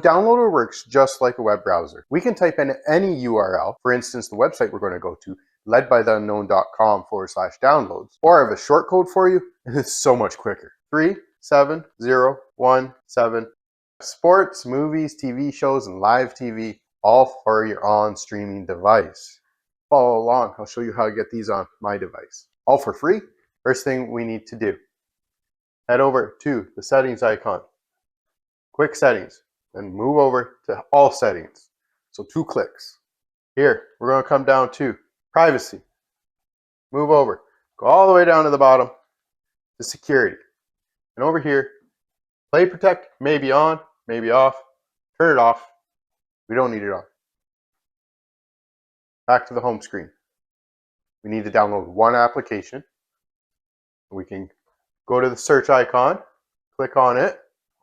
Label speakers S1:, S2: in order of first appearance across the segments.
S1: Downloader works just like a web browser. We can type in any URL, for instance, the website we're going to go to, ledbytheunknown.com/downloads, or I have a short code for you, and it's so much quicker. 37017. Sports, movies, TV shows, and live TV, all for your on-streaming device. Follow along, I'll show you how to get these on my device. All for free. First thing we need to do, head over to the settings icon, quick settings, and move over to all settings. So 2 clicks. Here, we're going to come down to privacy. Move over, go all the way down to the bottom to security. And over here, play protect may be on, may be off. Turn it off. We don't need it on. Back to the home screen. We need to download one application. We can go to the search icon, click on it,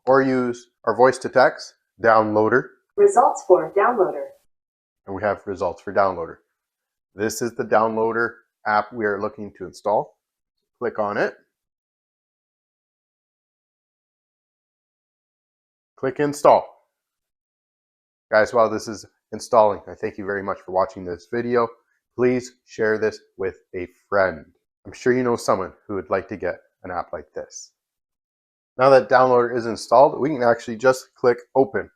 S1: or use our voice to text, downloader.
S2: Results for downloader.
S1: And we have results for downloader. This is the downloader app we are looking to install. Click on it. Click install. Guys, while this is installing, I thank you very much for watching this video. Please share this with a friend. I'm sure you know someone who would like to get an app like this. Now that downloader is installed, we can actually just click open.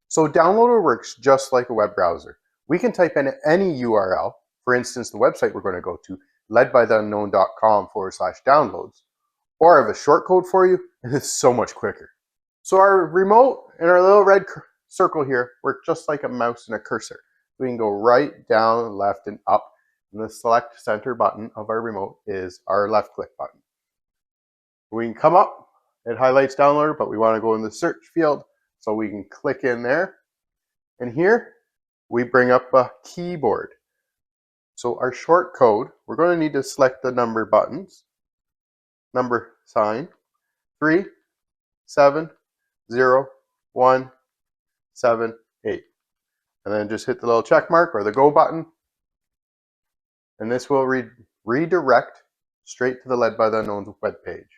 S1: So downloader works just like a web browser. We can type in any URL, for instance, the website we're going to go to, ledbytheunknown.com/downloads, or I have a short code for you, and it's so much quicker. So our remote and our little red circle here work just like a mouse and a cursor. We can go right, down, left, and up. And the select center button of our remote is our left click button. We can come up, it highlights downloader, but we want to go in the search field, so we can click in there. And here we bring up a keyboard. So our short code, we're going to need to select the number buttons, number sign, 3701778. And then just hit the little check mark or the go button. And this will redirect straight to the Led by the Unknown webpage.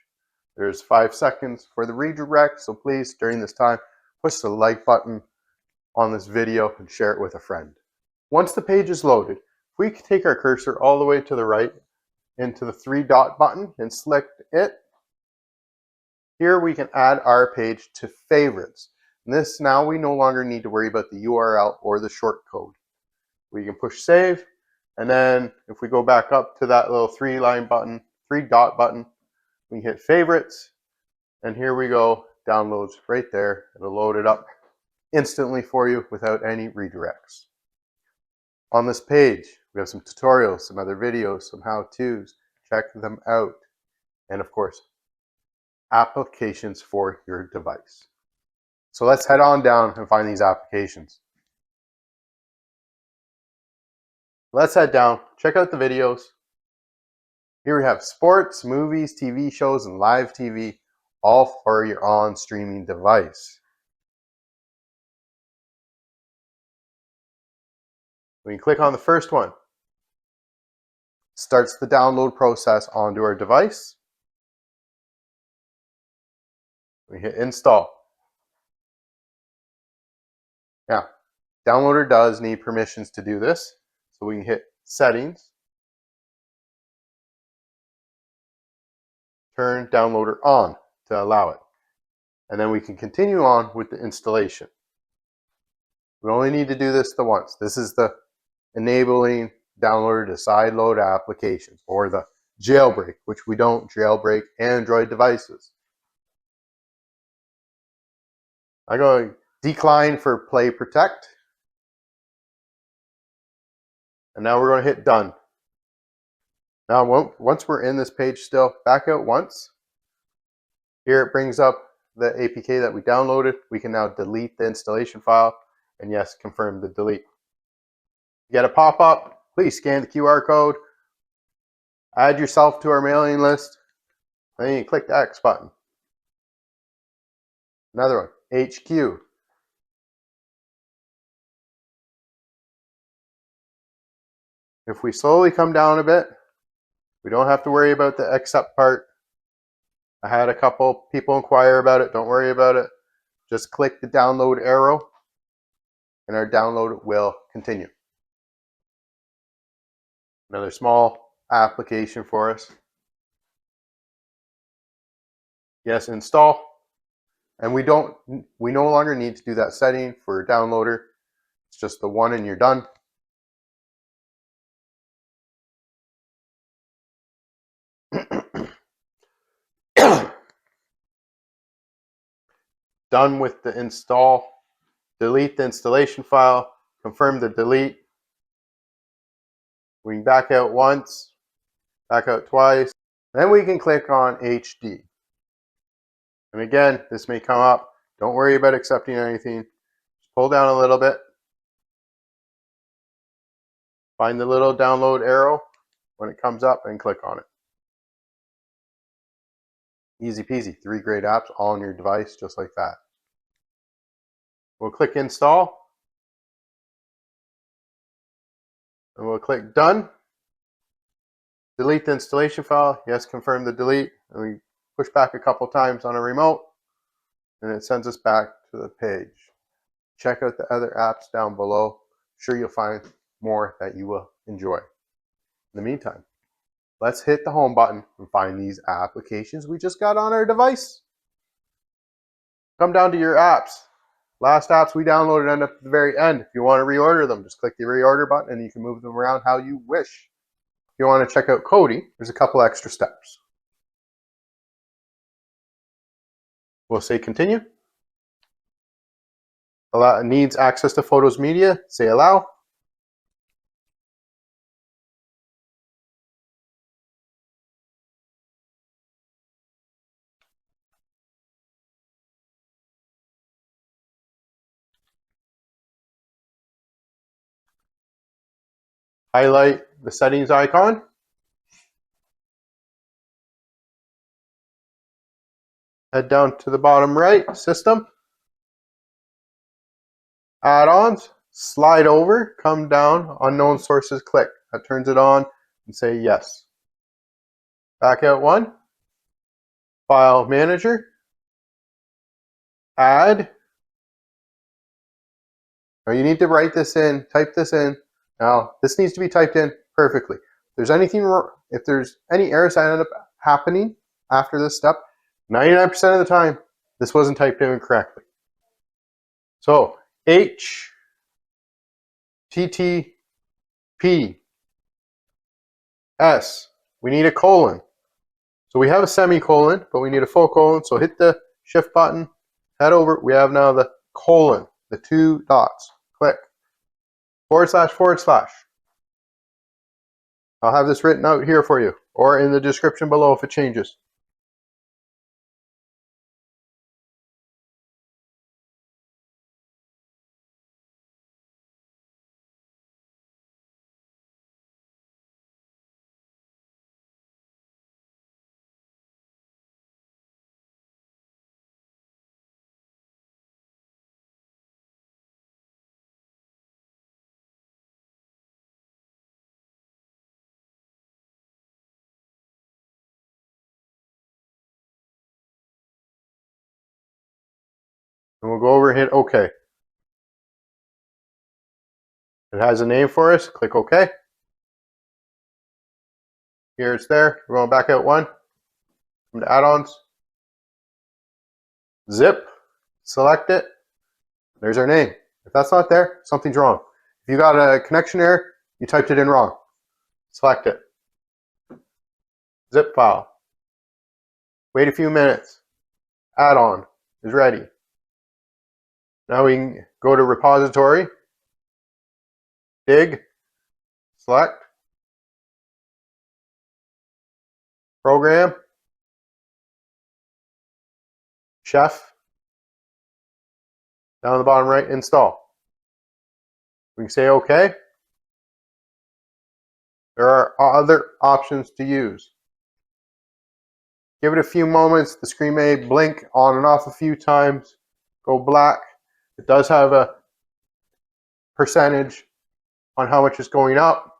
S1: There's 5 seconds for the redirect, so please, during this time, push the like button on this video and share it with a friend. Once the page is loaded, if we can take our cursor all the way to the right into the 3 dot button and select it, here we can add our page to favorites. And this, now we no longer need to worry about the URL or the short code. We can push save, and then if we go back up to that little 3 dot button, we hit favorites, and here we go, downloads right there. It'll load it up instantly for you without any redirects. On this page, we have some tutorials, some other videos, some how-tos. Check them out. And of course, applications for your device. So let's head on down and find these applications. Let's head down, check out the videos. Here we have sports, movies, TV shows, and live TV, all for your on-streaming device. We can click on the first one. Starts the download process onto our device. We hit install. Now, downloader does need permissions to do this, so we can hit settings, turn downloader on to allow it, and then we can continue on with the installation. We only need to do this the once. This is the enabling downloader to sideload applications, or the jailbreak, which we don't jailbreak Android devices. I'm going to decline for play protect. And now we're going to hit done. Now once we're in this page still, back out once. Here it brings up the APK that we downloaded. We can now delete the installation file, and yes, confirm the delete. You get a pop-up, please scan the QR code, add yourself to our mailing list, and then you click the X button. Another one, HQ. If we slowly come down a bit, we don't have to worry about the accept part. I had a couple people inquire about it. Don't worry about it. Just click the download arrow and our download will continue. Another small application for us. Yes, install. And we no longer need to do that setting for downloader. It's just the one and you're done. Done with the install. Delete the installation file. Confirm the delete. We can back out once, back out twice. Then we can click on HD. And again, this may come up. Don't worry about accepting anything. Just pull down a little bit. Find the little download arrow when it comes up and click on it. Easy peasy. 3 great apps all on your device just like that. We'll click install. And we'll click done. Delete the installation file. Yes, confirm the delete. And we push back a couple times on a remote. And it sends us back to the page. Check out the other apps down below. I'm sure you'll find more that you will enjoy. In the meantime, let's hit the home button and find these applications we just got on our device. Come down to your apps. Last apps we downloaded end up at the very end. If you want to reorder them, just click the reorder button and you can move them around how you wish. If you want to check out Kodi, there's a couple extra steps. We'll say continue. Needs access to photos media, say allow. Highlight the settings icon. Head down to the bottom right, system. Add-ons, slide over, come down, unknown sources, click. That turns it on and say yes. Back out one. File manager. Add. Now you need to write this in, type this in. Now this needs to be typed in perfectly. If there's any errors that end up happening after this step, 99% of the time, this wasn't typed in correctly. So H T T P S. We need a colon. So we have a semicolon, but we need a full colon. So hit the shift button, head over. We have now the colon, the 2 dots. Click. // I'll have this written out here for you, or in the description below if it changes. And we'll go over and hit OK. It has a name for us. Click OK. Here it's there. We're going back out one. Come to add-ons. Zip. Select it. There's our name. If that's not there, something's wrong. If you got a connection error, you typed it in wrong. Select it. Zip file. Wait a few minutes. Add-on is ready. Now we can go to repository, dig, select, program, chef, down the bottom right, install. We can say OK. There are other options to use. Give it a few moments. The screen may blink on and off a few times, go black. It does have a percentage on how much is going up.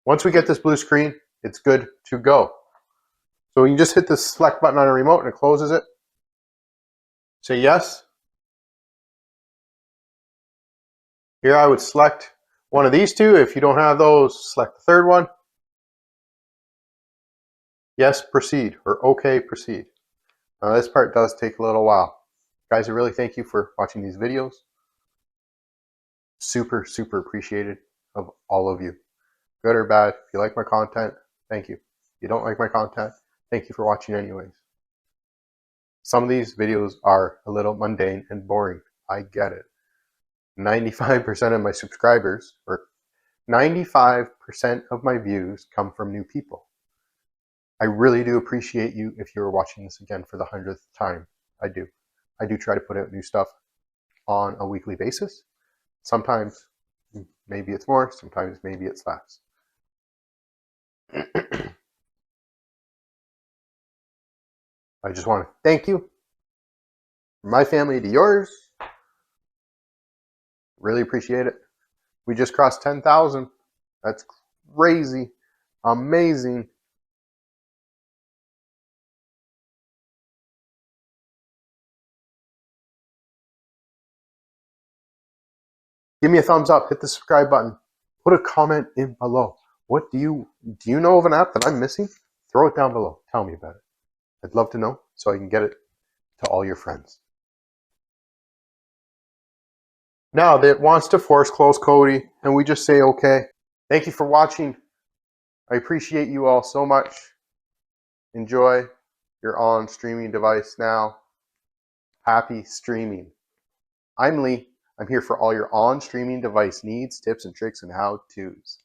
S1: Once we get this blue screen, it's good to go. So we can just hit the select button on a remote and it closes it. Say yes. Here I would select one of these two. If you don't have those, select the third one. Yes, proceed, or okay, proceed. Now this part does take a little while. Guys, I really thank you for watching these videos. Super, super appreciated of all of you. Good or bad, if you like my content, thank you. If you don't like my content, thank you for watching anyways. Some of these videos are a little mundane and boring. I get it. 95% of my subscribers, or 95% of my views come from new people. I really do appreciate you if you're watching this again for the 100th time. I do. I do try to put out new stuff on a weekly basis. Sometimes maybe it's more, sometimes maybe it's less. I just want to thank you, from my family to yours. Really appreciate it. We just crossed 10,000. That's crazy. Amazing. Give me a thumbs up. Hit the subscribe button. Put a comment in below. What do you know of an app that I'm missing? Throw it down below. Tell me about it. I'd love to know so I can get it to all your friends. Now that wants to force close Cody, and we just say okay. Thank you for watching. I appreciate you all so much. Enjoy your on streaming device now. Happy streaming. I'm Lee. I'm here for all your on streaming device needs, tips, and tricks and how-tos.